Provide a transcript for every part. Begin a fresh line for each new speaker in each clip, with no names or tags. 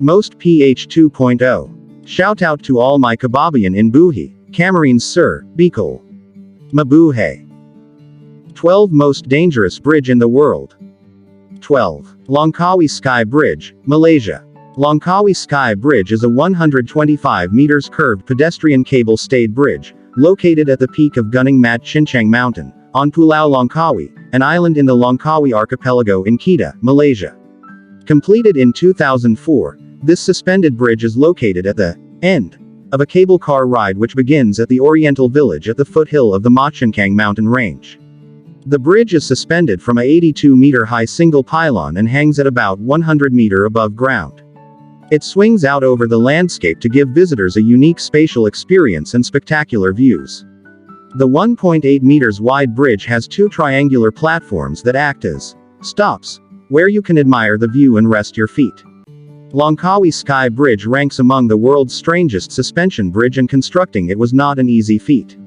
Most PH 2.0. Shout out to all my kababayan in Buhi, Camarines Sur, Bicol. Mabuhay. 12 Most dangerous bridge in the world. 12. Langkawi Sky Bridge, Malaysia. Langkawi Sky Bridge is a 125 meters curved pedestrian cable-stayed bridge, located at the peak of Gunung Mat Chincang Mountain, on Pulau Langkawi, an island in the Langkawi archipelago in Kedah, Malaysia. Completed in 2004, this suspended bridge is located at the end of a cable car ride which begins at the Oriental Village at the foothill of the Machincang mountain range. The bridge is suspended from a 82-meter-high single pylon and hangs at about 100 meters above ground. It swings out over the landscape to give visitors a unique spatial experience and spectacular views. The 1.8 meters wide bridge has two triangular platforms that act as stops, where you can admire the view and rest your feet. Langkawi Sky Bridge ranks among the world's strangest suspension bridge, and constructing it was not an easy feat.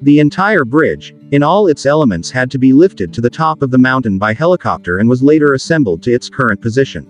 The entire bridge, in all its elements, had to be lifted to the top of the mountain by helicopter and was later assembled to its current position.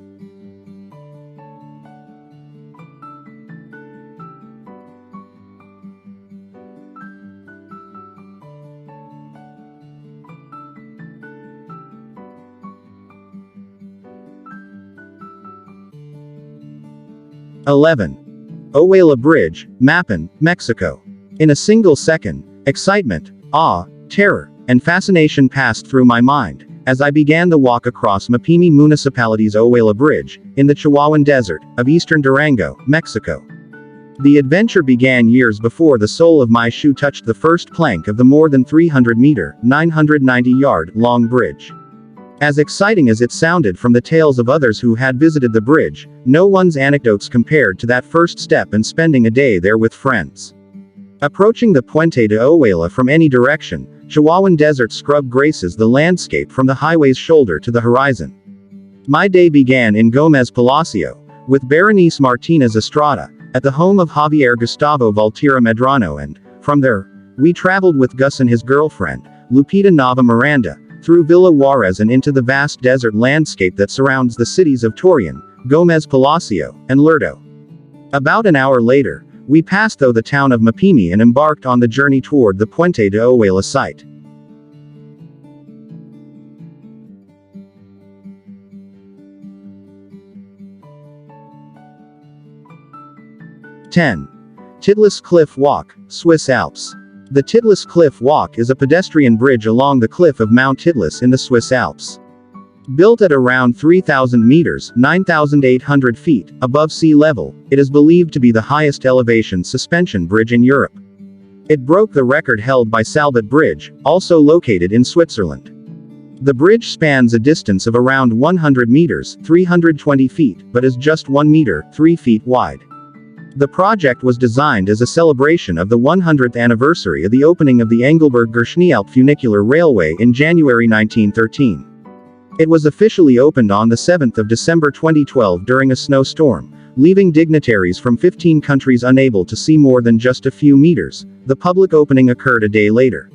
(11) Ohuela Bridge, Mapan, Mexico. In a single second, excitement, awe, terror, and fascination passed through my mind as I began the walk across Mapimi Municipality's Ohuela Bridge, in the Chihuahuan Desert of eastern Durango, Mexico. The adventure began years before the sole of my shoe touched the first plank of the more than 300-meter, 990-yard-long bridge. As exciting as it sounded from the tales of others who had visited the bridge, no one's anecdotes compared to that first step and spending a day there with friends. Approaching the Puente de Ohuela from any direction, Chihuahuan Desert scrub graces the landscape from the highway's shoulder to the horizon. My day began in Gomez Palacio, with Berenice Martinez Estrada, at the home of Javier Gustavo Valtierra Medrano, and, from there, we traveled with Gus and his girlfriend, Lupita Nava Miranda, through Villa Juarez and into the vast desert landscape that surrounds the cities of Torreon, Gomez Palacio, and Lerdo. About an hour later, we passed through the town of Mapimi and embarked on the journey toward the Puente de Ohuela site. (10) Titlis Cliff Walk, Swiss Alps. The Titlis Cliff Walk is a pedestrian bridge along the cliff of Mount Titlis in the Swiss Alps. Built at around 3,000 meters, 9,800 feet, above sea level, it is believed to be the highest elevation suspension bridge in Europe. It broke the record held by Salbut Bridge, also located in Switzerland. The bridge spans a distance of around 100 meters, 320 feet, but is just 1 meter, 3 feet wide. The project was designed as a celebration of the 100th anniversary of the opening of the Engelberg-Gerschnialp funicular railway in January 1913. It was officially opened on the 7th of December 2012 during a snowstorm, leaving dignitaries from 15 countries unable to see more than just a few meters. The public opening occurred a day later.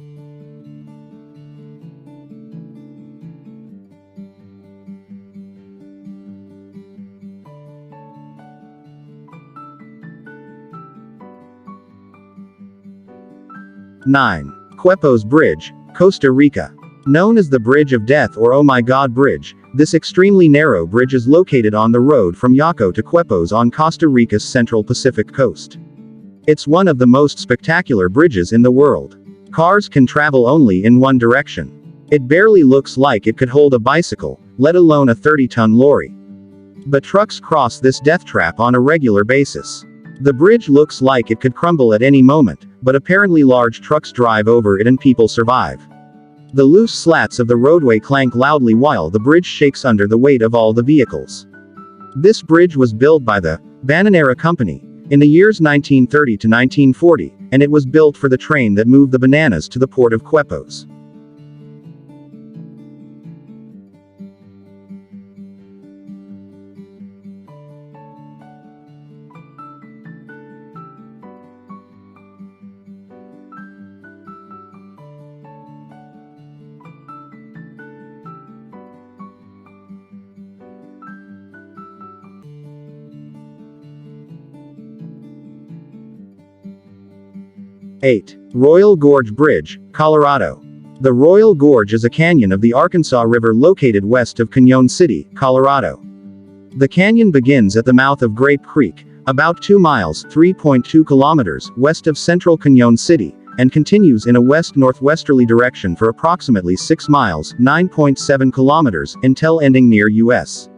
(9) Quepos Bridge, Costa Rica. Known as the Bridge of Death or Oh My God Bridge, this extremely narrow bridge is located on the road from Yaco to Quepos on Costa Rica's central Pacific coast. It's one of the most spectacular bridges in the world. Cars can travel only in one direction. It barely looks like it could hold a bicycle, let alone a 30-ton lorry. But trucks cross this death trap on a regular basis. The bridge looks like it could crumble at any moment, but apparently large trucks drive over it and people survive. The loose slats of the roadway clank loudly while the bridge shakes under the weight of all the vehicles. This bridge was built by the Bananera Company in the years 1930 to 1940, and it was built for the train that moved the bananas to the port of Quepos. 8. Royal Gorge Bridge, Colorado. The Royal Gorge is a canyon of the Arkansas River located west of Cañon City, Colorado. The canyon begins at the mouth of Grape Creek, about 2 miles (3.2 kilometers) west of central Cañon City, and continues in a west-northwesterly direction for approximately 6 miles (9.7 kilometers) until ending near U.S.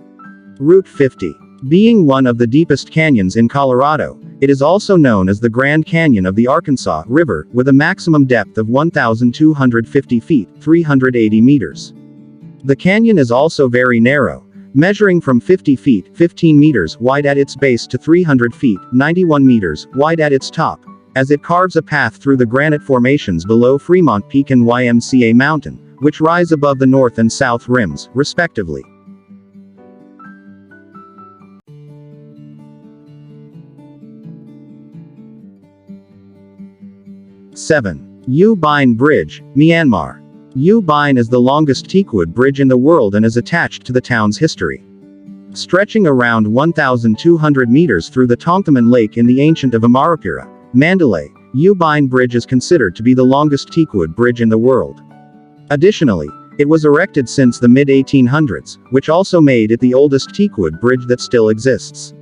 Route 50. Being one of the deepest canyons in Colorado, it is also known as the Grand Canyon of the Arkansas River, with a maximum depth of 1,250 feet (380 meters). The canyon is also very narrow, measuring from 50 feet (15 meters) wide at its base to 300 feet (91 meters) wide at its top, as it carves a path through the granite formations below Fremont Peak and YMCA Mountain, which rise above the north and south rims, respectively. 7. U Bine Bridge, Myanmar. U Bine is the longest teakwood bridge in the world and is attached to the town's history. Stretching around 1,200 meters through the Tongtaman Lake in the ancient of Amarapura, Mandalay, U Bine Bridge is considered to be the longest teakwood bridge in the world. Additionally, it was erected since the mid-1800s, which also made it the oldest teakwood bridge that still exists.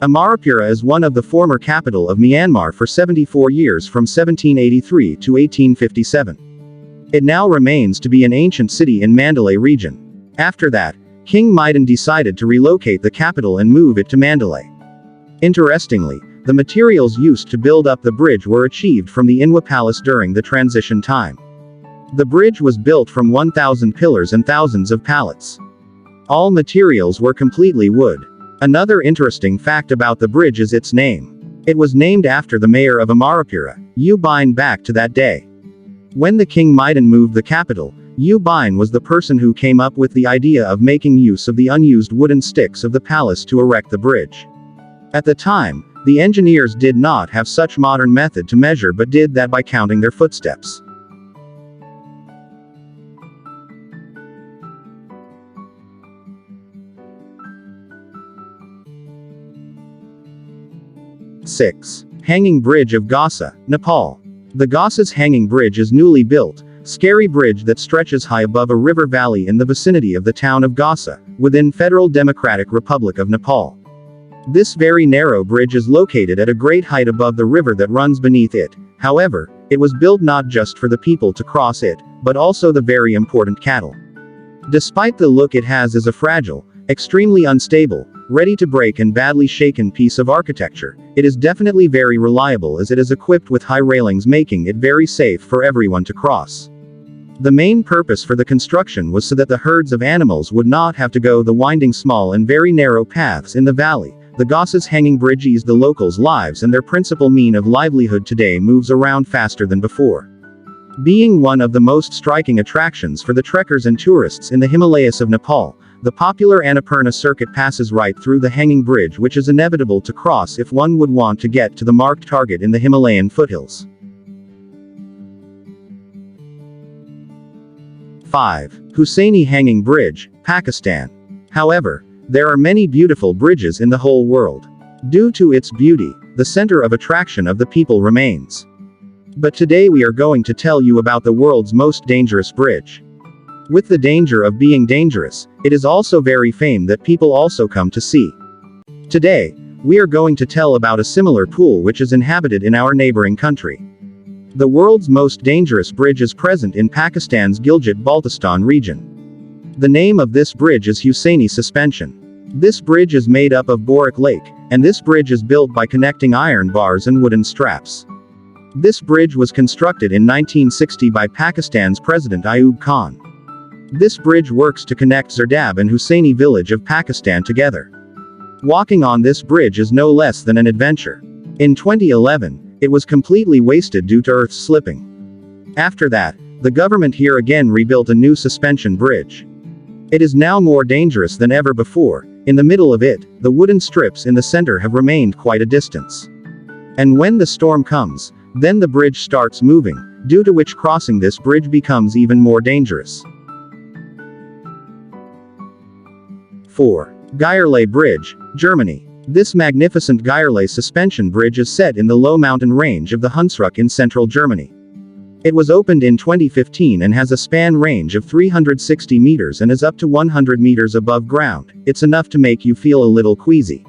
Amarapura is one of the former capital of Myanmar for 74 years from 1783 to 1857. It now remains to be an ancient city in Mandalay region. After that, King Maidan decided to relocate the capital and move it to Mandalay. Interestingly, the materials used to build up the bridge were achieved from the Inwa Palace during the transition time. The bridge was built from 1,000 pillars and thousands of pallets. All materials were completely wood. Another interesting fact about the bridge is its name. It was named after the mayor of Amarapura, U Bine, back to that day. When the King Maidan moved the capital, U Bine was the person who came up with the idea of making use of the unused wooden sticks of the palace to erect the bridge. At the time, the engineers did not have such modern method to measure but did that by counting their footsteps. Six. Hanging Bridge of Gasa, Nepal. The Gasa's Hanging Bridge is newly built, scary bridge that stretches high above a river valley in the vicinity of the town of Gasa, within Federal Democratic Republic of Nepal. This very narrow bridge is located at a great height above the river that runs beneath it. However, it was built not just for the people to cross it, but also the very important cattle. Despite the look it has as a fragile, extremely unstable, ready to break and badly shaken piece of architecture, it is definitely very reliable as it is equipped with high railings, making it very safe for everyone to cross. The main purpose for the construction was so that the herds of animals would not have to go the winding small and very narrow paths in the valley. The Gasa's Hanging Bridge eased the locals' lives, and their principal mean of livelihood today moves around faster than before. Being one of the most striking attractions for the trekkers and tourists in the Himalayas of Nepal, the popular Annapurna circuit passes right through the hanging bridge, which is inevitable to cross if one would want to get to the marked target in the Himalayan foothills. 5. Hussaini Hanging Bridge, Pakistan. However, there are many beautiful bridges in the whole world. Due to its beauty, the center of attraction of the people remains. But today we are going to tell you about the world's most dangerous bridge. With the danger of being dangerous, it is also very famed that people also come to see. Today, we are going to tell about a similar pool which is inhabited in our neighboring country. The world's most dangerous bridge is present in Pakistan's Gilgit-Baltistan region. The name of this bridge is Hussaini Suspension. This bridge is made up of boric lake, and this bridge is built by connecting iron bars and wooden straps. This bridge was constructed in 1960 by Pakistan's President Ayub Khan. This bridge works to connect Zardab and Hussaini village of Pakistan together. Walking on this bridge is no less than an adventure. In 2011, it was completely wasted due to earth slipping. After that, the government here again rebuilt a new suspension bridge. It is now more dangerous than ever before. In the middle of it, the wooden strips in the center have remained quite a distance. And when the storm comes, then the bridge starts moving, due to which crossing this bridge becomes even more dangerous. 4. Geierlei Bridge, Germany. This magnificent Geierle suspension bridge is set in the low mountain range of the Hunsrück in central Germany. It was opened in 2015 and has a span range of 360 meters and is up to 100 meters above ground. It's enough to make you feel a little queasy.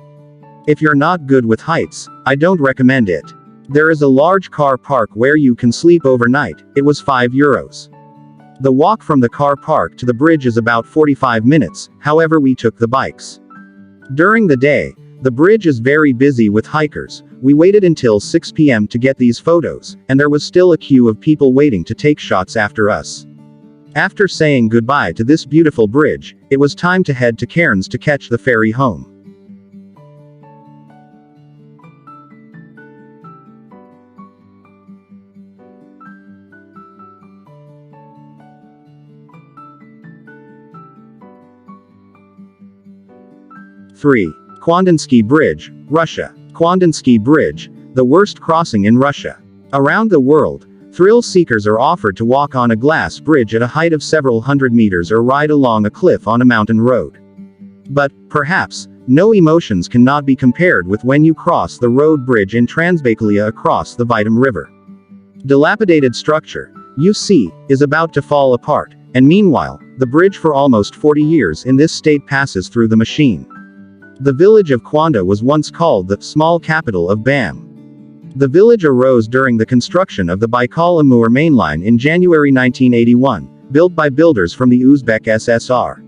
If you're not good with heights, I don't recommend it. There is a large car park where you can sleep overnight. It was €5. The walk from the car park to the bridge is about 45 minutes, however we took the bikes. During the day, the bridge is very busy with hikers. We waited until 6 p.m. to get these photos, and there was still a queue of people waiting to take shots after us. After saying goodbye to this beautiful bridge, it was time to head to Cairns to catch the ferry home. Three. Kwandinsky Bridge, Russia. Kwandinsky Bridge, the worst crossing in Russia. Around the world, thrill seekers are offered to walk on a glass bridge at a height of several hundred meters or ride along a cliff on a mountain road. But, perhaps, no emotions cannot be compared with when you cross the road bridge in Transbaikalia across the Vitim River. Dilapidated structure, you see, is about to fall apart, and meanwhile, the bridge for almost 40 years in this state passes through the machine. The village of Kwanda was once called the small capital of Bam. The village arose during the construction of the Baikal-Amur mainline in January 1981, built by builders from the Uzbek SSR.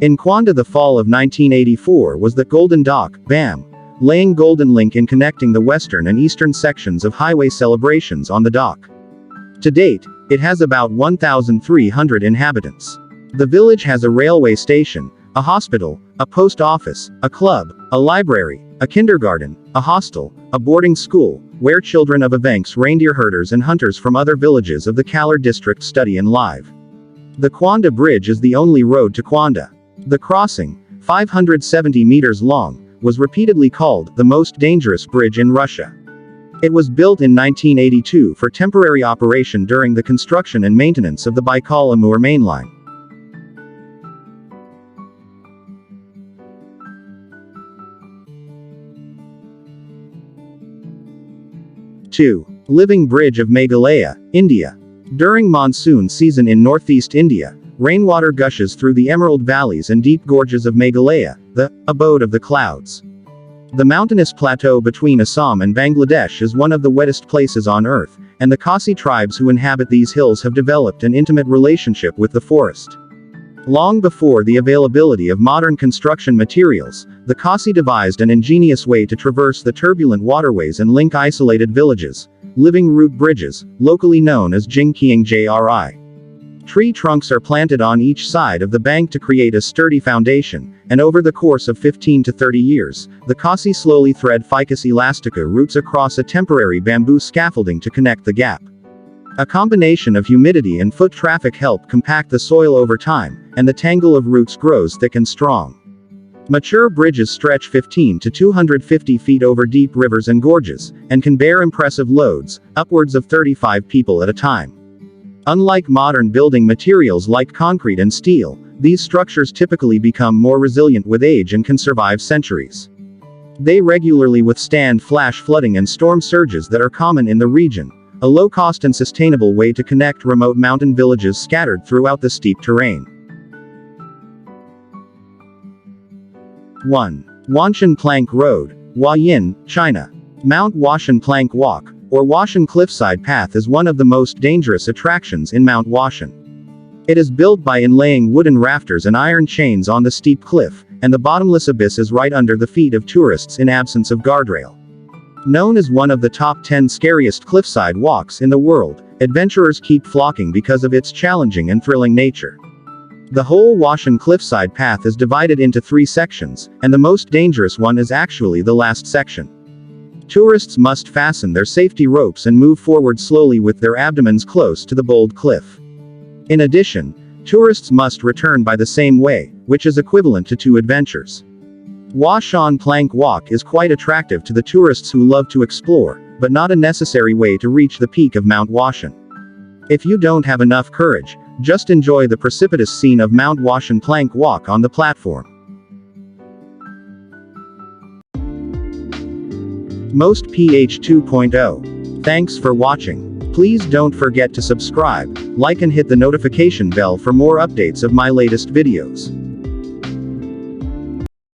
In Kwanda, the fall of 1984 was the Golden Dock, Bam, laying golden link in connecting the western and eastern sections of highway celebrations on the dock. To date, it has about 1,300 inhabitants. The village has a railway station, a hospital, a post office, a club, a library, a kindergarten, a hostel, a boarding school, where children of Evenks reindeer herders and hunters from other villages of the Kalar district study and live. The Kwanda Bridge is the only road to Kwanda. The crossing, 570 meters long, was repeatedly called the most dangerous bridge in Russia. It was built in 1982 for temporary operation during the construction and maintenance of the Baikal-Amur mainline. 2. Living Bridge of Meghalaya, India. During monsoon season in northeast India, rainwater gushes through the emerald valleys and deep gorges of Meghalaya, the abode of the clouds. The mountainous plateau between Assam and Bangladesh is one of the wettest places on earth, and the Khasi tribes who inhabit these hills have developed an intimate relationship with the forest. Long before the availability of modern construction materials, the Khasi devised an ingenious way to traverse the turbulent waterways and link isolated villages, living root bridges, locally known as Jingqiang Jri. Tree trunks are planted on each side of the bank to create a sturdy foundation, and over the course of 15 to 30 years, the Khasi slowly thread Ficus elastica roots across a temporary bamboo scaffolding to connect the gap. A combination of humidity and foot traffic help compact the soil over time, and the tangle of roots grows thick and strong. Mature bridges stretch 15 to 250 feet over deep rivers and gorges, and can bear impressive loads, upwards of 35 people at a time. Unlike modern building materials like concrete and steel, these structures typically become more resilient with age and can survive centuries. They regularly withstand flash flooding and storm surges that are common in the region, a low-cost and sustainable way to connect remote mountain villages scattered throughout the steep terrain. 1. Wanshan Plank Road, Huayin, China. Mount Washan Plank Walk, or Washan Cliffside Path, is one of the most dangerous attractions in Mount Washan. It is built by inlaying wooden rafters and iron chains on the steep cliff, and the bottomless abyss is right under the feet of tourists in absence of guardrail. Known as one of the top 10 scariest cliffside walks in the world, adventurers keep flocking because of its challenging and thrilling nature. The whole Washan Cliffside Path is divided into 3 sections, and the most dangerous one is actually the last section. Tourists must fasten their safety ropes and move forward slowly with their abdomens close to the bold cliff. In addition, tourists must return by the same way, which is equivalent to 2 adventures. Washan Plank Walk is quite attractive to the tourists who love to explore, but not a necessary way to reach the peak of Mount Washan. If you don't have enough courage, just enjoy the precipitous scene of Mount Washan Plank Walk on the platform. Most PH 2.0. Thanks for watching. Please don't forget to subscribe, like and hit the notification bell for more updates of my latest videos.